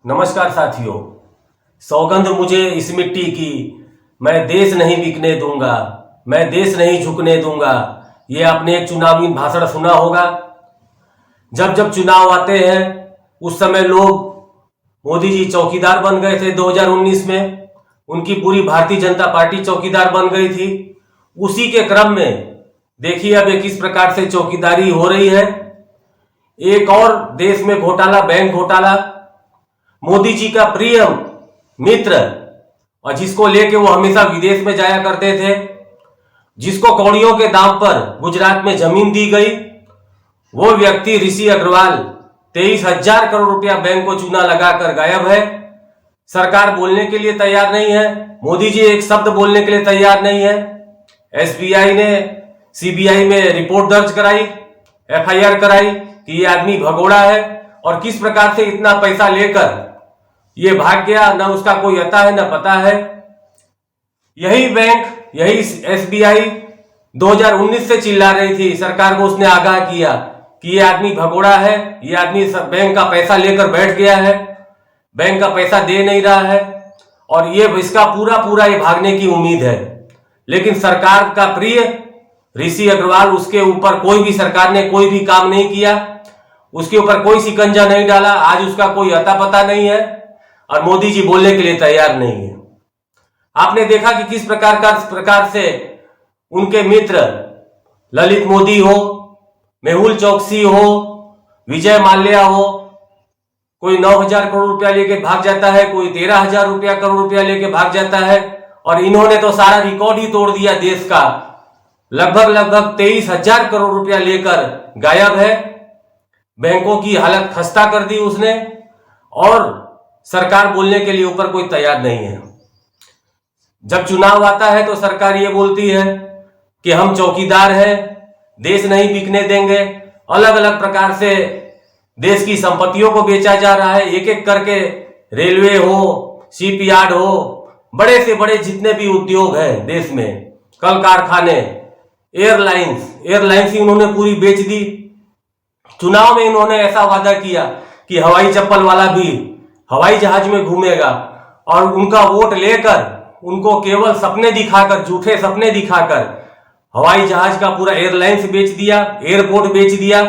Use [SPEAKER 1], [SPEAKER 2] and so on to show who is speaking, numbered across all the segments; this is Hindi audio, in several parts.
[SPEAKER 1] नमस्कार साथियों, सौगंध मुझे इस मिट्टी की, मैं देश नहीं बिकने दूंगा, मैं देश नहीं झुकने दूंगा। ये आपने एक चुनावी भाषण सुना होगा। जब जब चुनाव आते हैं उस समय लोग, मोदी जी चौकीदार बन गए थे 2019 में, उनकी पूरी भारतीय जनता पार्टी चौकीदार बन गई थी। उसी के क्रम में देखिए अब किस प्रकार से चौकीदारी हो रही है। एक और देश में घोटाला, बैंक घोटाला। मोदी जी का प्रिय मित्र और जिसको लेके वो हमेशा विदेश में जाया करते थे, जिसको कौड़ियों के दाम पर गुजरात में जमीन दी गई, वो व्यक्ति ऋषि अग्रवाल 23,000 करोड़ रुपया बैंक को चूना लगाकर गायब है। सरकार बोलने के लिए तैयार नहीं है, मोदी जी एक शब्द बोलने के लिए तैयार नहीं है। एसबीआई ने सीबीआई में रिपोर्ट दर्ज कराई, एफआईआर कराई कि ये आदमी भगोड़ा है और किस प्रकार से इतना पैसा लेकर ये भाग गया, ना उसका कोई अता है ना पता है। यही बैंक, यही एसबीआई 2019 से चिल्ला रही थी, सरकार को उसने आगाह किया कि ये आदमी भगोड़ा है, ये आदमी बैंक का पैसा लेकर बैठ गया है, बैंक का पैसा दे नहीं रहा है और ये इसका पूरा ये भागने की उम्मीद है। लेकिन सरकार का प्रिय ऋषि अग्रवाल, उसके ऊपर कोई भी सरकार ने कोई भी काम नहीं किया, उसके ऊपर कोई शिकंजा नहीं डाला। आज उसका कोई अता पता नहीं है और मोदी जी बोलने के लिए तैयार नहीं है। आपने देखा कि किस प्रकार से उनके मित्र ललित मोदी हो, मेहुल चौकसी हो, विजय माल्या हो, कोई 9,000 करोड़ रुपया लेके भाग जाता है, कोई 13,000 करोड़ रुपया लेके भाग जाता है और इन्होंने तो सारा रिकॉर्ड ही तोड़ दिया देश का। लगभग 23,000 करोड़ रुपया लेकर गायब है। बैंकों की हालत खस्ता कर दी उसने और सरकार बोलने के लिए ऊपर कोई तैयार नहीं है। जब चुनाव आता है तो सरकार ये बोलती है कि हम चौकीदार हैं, देश नहीं बिकने देंगे। अलग अलग प्रकार से देश की संपत्तियों को बेचा जा रहा है, एक एक करके। रेलवे हो, शिपयार्ड हो, बड़े से बड़े जितने भी उद्योग हैं देश में, कल कारखाने, एयरलाइंस ही उन्होंने पूरी बेच दी। चुनाव में इन्होंने ऐसा वादा किया कि हवाई चप्पल वाला भी हवाई जहाज में घूमेगा और उनका वोट लेकर उनको केवल सपने दिखाकर, झूठे सपने दिखाकर हवाई जहाज का पूरा एयरलाइंस बेच दिया, एयरपोर्ट बेच दिया,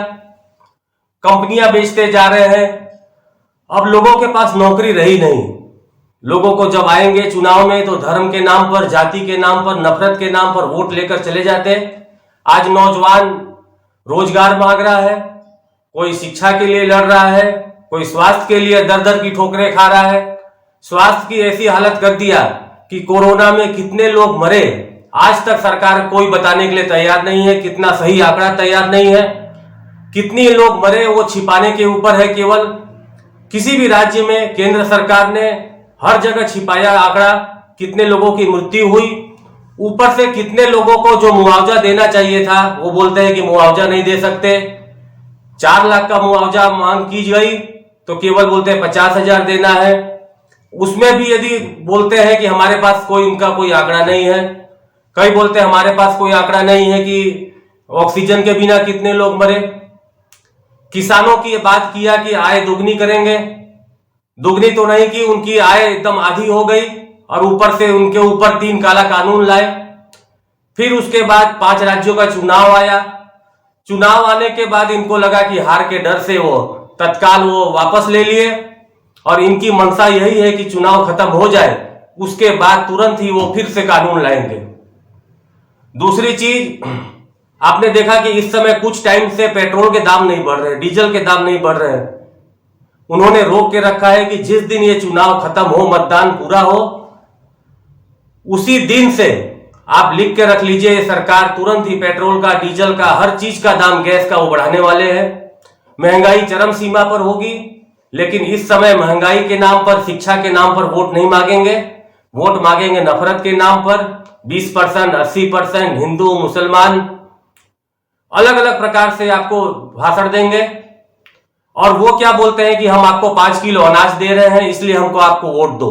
[SPEAKER 1] कंपनियां बेचते जा रहे हैं। अब लोगों के पास नौकरी रही नहीं। लोगों को जब आएंगे चुनाव में तो धर्म के नाम पर, जाति के नाम पर, नफरत के नाम पर वोट लेकर चले जाते। आज नौजवान रोजगार मांग रहा है, कोई शिक्षा के लिए लड़ रहा है, कोई स्वास्थ्य के लिए दर दर की ठोकरें खा रहा है। स्वास्थ्य की ऐसी हालत कर दिया कि कोरोना में कितने लोग मरे, आज तक सरकार कोई बताने के लिए तैयार नहीं है। कितना सही आंकड़ा तैयार नहीं है, कितने लोग मरे वो छिपाने के ऊपर है केवल। किसी भी राज्य में केंद्र सरकार ने हर जगह छिपाया आंकड़ा, कितने लोगों की मृत्यु हुई। ऊपर से कितने लोगों को जो मुआवजा देना चाहिए था वो बोलते हैं कि मुआवजा नहीं दे सकते। 4 लाख का मुआवजा मांग की गई तो केवल बोलते हैं 50,000 देना है। उसमें भी यदि बोलते हैं कि हमारे पास उनका कोई आंकड़ा नहीं है। कई बोलते हैं हमारे पास कोई आंकड़ा नहीं है कि ऑक्सीजन के बिना कितने लोग मरे। किसानों की बात किया कि आय दुगनी करेंगे, दुगनी तो नहीं की, उनकी आय एकदम आधी हो गई और ऊपर से उनके ऊपर 3 काला कानून लाए। फिर उसके बाद 5 राज्यों का चुनाव आया। चुनाव आने के बाद इनको लगा कि हार के डर से वो तत्काल वापस ले लिए और इनकी मंशा यही है कि चुनाव खत्म हो जाए, उसके बाद तुरंत ही वो फिर से कानून लाएंगे। दूसरी चीज, आपने देखा कि इस समय कुछ टाइम से पेट्रोल के दाम नहीं बढ़ रहे, डीजल के दाम नहीं बढ़ रहे हैं। उन्होंने रोक के रखा है कि जिस दिन ये चुनाव खत्म हो, मतदान पूरा हो, उसी दिन से आप लिख के रख लीजिए, सरकार तुरंत ही पेट्रोल का, डीजल का, हर चीज का दाम, गैस का वो बढ़ाने वाले हैं। महंगाई चरम सीमा पर होगी। लेकिन इस समय महंगाई के नाम पर, शिक्षा के नाम पर वोट नहीं मांगेंगे, वोट मांगेंगे नफरत के नाम पर। 20%, 80%, हिंदू, मुसलमान, अलग अलग प्रकार से आपको भाषण देंगे। और वो क्या बोलते हैं कि हम आपको 5 किलो अनाज दे रहे हैं इसलिए हमको आपको वोट दो।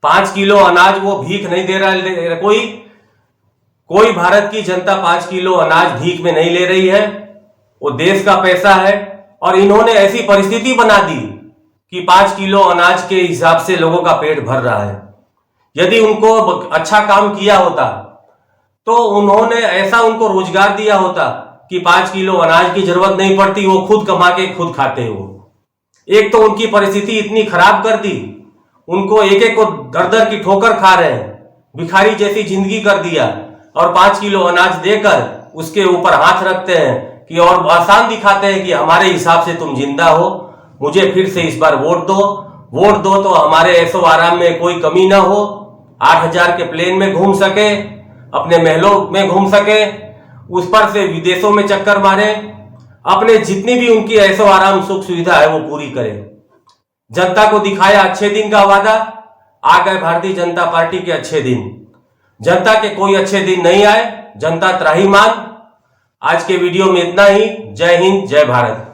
[SPEAKER 1] 5 किलो अनाज वो भीख नहीं दे रहा, कोई भारत की जनता 5 किलो अनाज भीख में नहीं ले रही है, वो देश का पैसा है। और इन्होंने ऐसी परिस्थिति बना दी कि 5 किलो अनाज के हिसाब से लोगों का पेट भर रहा है। यदि उनको अच्छा काम किया होता तो उन्होंने ऐसा उनको रोजगार दिया होता कि 5 किलो अनाज की जरूरत नहीं पड़ती, वो खुद कमा के खुद खाते हो। एक तो उनकी परिस्थिति इतनी खराब कर दी, उनको एक एक को दर दर की ठोकर खा रहे हैं, भिखारी जैसी जिंदगी कर दिया। और 5 किलो अनाज देकर उसके ऊपर हाथ रखते हैं कि और आसान दिखाते हैं कि हमारे हिसाब से तुम जिंदा हो, मुझे फिर से इस बार वोट दो तो हमारे ऐशो आराम में कोई कमी ना हो, 8,000 के प्लेन में घूम सके, अपने महलों में घूम सके, उस पर से विदेशों में चक्कर मारे, अपने जितनी भी उनकी ऐशो आराम सुख सुविधा है वो पूरी करे। जनता को दिखाया अच्छे दिन का वादा, आ गए भारतीय जनता पार्टी के अच्छे दिन। जनता के कोई अच्छे दिन नहीं आए, जनता त्राहिमाम। आज के वीडियो में इतना ही। जय हिंद, जय भारत।